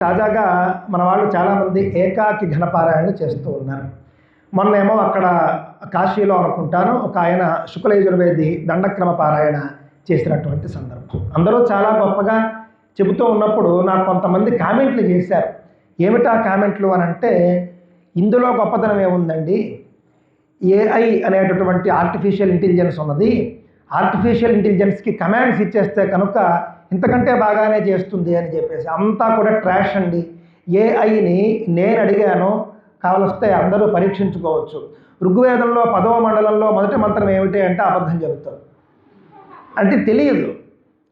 తాజాగా మన వాళ్ళు చాలామంది ఏకాకి ఘనపారాయణ చేస్తూ ఉన్నారు. మొన్నేమో అక్కడ కాశీలో అనుకుంటాను ఒక ఆయన శుక్ల యజుర్వేది దండక్రమ పారాయణ చేసినటువంటి సందర్భం. అందరూ చాలా గొప్పగా చెబుతూ ఉన్నప్పుడు నాకు కొంతమంది కామెంట్లు చేశారు. ఏమిటా కామెంట్లు అని అంటే, ఇందులో గొప్పతనం ఏముందండి, ఏఐ అనేటటువంటి ఆర్టిఫిషియల్ ఇంటెలిజెన్స్ ఉన్నది, ఆర్టిఫిషియల్ ఇంటెలిజెన్స్కి కమాండ్స్ ఇచ్చేస్తే కనుక ఇంతకంటే బాగానే చేస్తుంది అని చెప్పేసి అంతా కూడా ట్రాష్ అండి. ఏఐని నేను అడిగాను, కావలిస్తే అందరూ పరీక్షించుకోవచ్చు. ఋగ్వేదంలో 10వ మండలంలో మొదటి మంత్రం ఏమిటి అంటే అబద్ధం చెబుతారు. అంటే తెలియదు,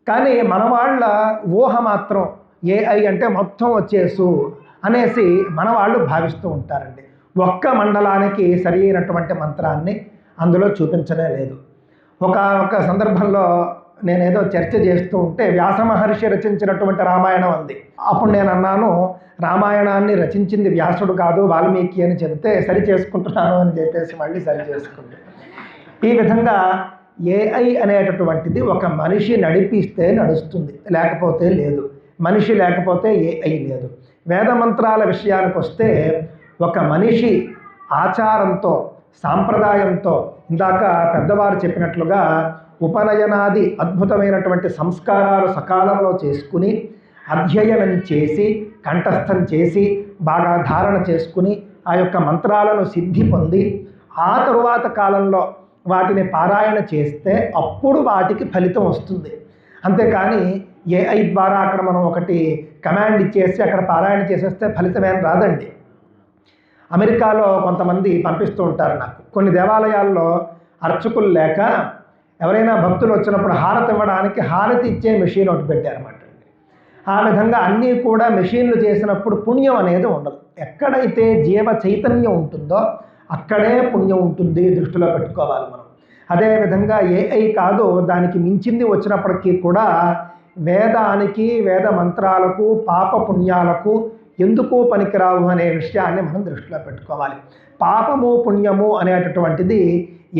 కానీ మన వాళ్ళ ఊహ మాత్రం ఏఐ అంటే మొత్తం వచ్చేసు అనేసి మన వాళ్ళు భావిస్తూ ఉంటారండి. ఒక్క మండలానికి సరి అయినటువంటి మంత్రాన్ని అందులో చూపించనే లేదు. ఒక సందర్భంలో నేనేదో చర్చ చేస్తూ ఉంటే వ్యాస మహర్షి రచించినటువంటి రామాయణం ఉంది. అప్పుడు నేను అన్నాను, రామాయణాన్ని రచించింది వ్యాసుడు కాదు వాల్మీకి అని చెబితే సరి చేసుకుంటున్నాను అని చెప్పేసి మళ్ళీ సరి చేసుకుంటాను. ఈ విధంగా ఏఐ అనేటటువంటిది ఒక మనిషి నడిపిస్తే నడుస్తుంది, లేకపోతే లేదు. మనిషి లేకపోతే ఏఐ లేదు. వేద మంత్రాల విషయానికి వస్తే ఒక మనిషి ఆచారంతో సాంప్రదాయంతో, ఇందాక పెద్దవారు చెప్పినట్లుగా ఉపనయనాది అద్భుతమైనటువంటి సంస్కారాలు సకాలంలో చేసుకుని అధ్యయనం చేసి కంఠస్థం చేసి బాగా ధారణ చేసుకుని ఆ యొక్క మంత్రాలను సిద్ధి పొంది ఆ తరువాత కాలంలో వాటిని పారాయణ చేస్తే అప్పుడు వాటికి ఫలితం వస్తుంది. అంతేకాని ఏఐ ద్వారా అక్కడ మనం ఒకటి కమాండ్ ఇచ్చేసి అక్కడ పారాయణ చేసేస్తే ఫలితమేం రాదండి. అమెరికాలో కొంతమంది పంపిస్తూ ఉంటారు నాకు. కొన్ని దేవాలయాల్లో అర్చకులు లేక ఎవరైనా భక్తులు వచ్చినప్పుడు హారతి ఇవ్వడానికి హారతి ఇచ్చే మెషిన్ ఒకటి పెట్టారన్నమాట. ఆ విధంగా అన్నీ కూడా మెషిన్లు చేసినప్పుడు పుణ్యం అనేది ఉండదు. ఎక్కడైతే జీవ చైతన్యం ఉంటుందో అక్కడే పుణ్యం ఉంటుంది, దృష్టిలో పెట్టుకోవాలి మనం. అదేవిధంగా ఏఐ కాదు, దానికి మించింది వచ్చినప్పటికీ కూడా వేదానికి వేద మంత్రాలకు పాప పుణ్యాలకు ఎందుకు పనికిరావు అనే విషయాన్ని మనం దృష్టిలో పెట్టుకోవాలి. పాపము పుణ్యము అనేటటువంటిది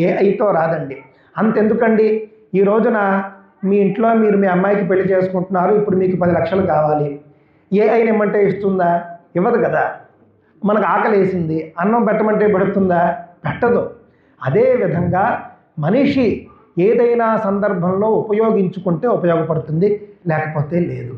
ఏఐతో రాదండి. అంతెందుకండి, ఈ రోజున మీ ఇంట్లో మీరు మీ అమ్మాయికి పెళ్లి చేసుకుంటున్నారు, ఇప్పుడు మీకు 10 లక్షలు కావాలి. ఏఐని ఇమ్మంటే ఇస్తుందా? ఇవ్వదు కదా. మనకు ఆకలి వేసింది, అన్నం పెట్టమంటే పెడుతుందా? పెట్టదు. అదేవిధంగా మనిషి ఏదైనా సందర్భంలో ఉపయోగించుకుంటే ఉపయోగపడుతుంది, లేకపోతే లేదు.